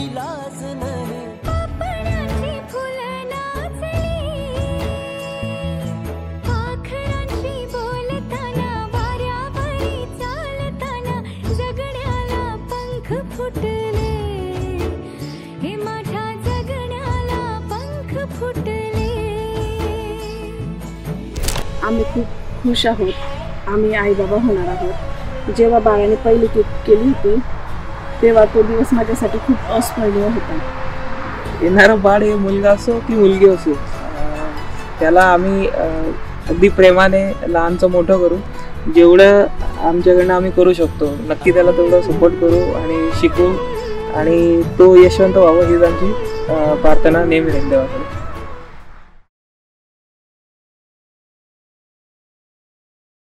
लाज नाही। पापणाची फुलं नाचली, पाखरांशी बोलताना, वाऱ्यावरी चालताना जगण्याला पंख फुटले, हे माझ्या जगण्याला पंख फुटले। आम्ही खूप खुश आहोत। आम्ही आई बाबा होणार आहोत। जेव्हा बाळाने पहिली केक केली होती तेव्हा तो दिवस माझ्यासाठी खूप अस्मरणीय होता। येणारं बाळ हे मुलगा असो की मुलगी असो, त्याला आम्ही अगदी प्रेमाने लहानचं मोठं करू। जेवढं आमच्याकडनं आम्ही करू शकतो नक्की त्याला तेवढं सपोर्ट करू आणि शिकवू, आणि तो यशवंत व्हावं हीच आमची प्रार्थना नेहमी राहील देवाकडे।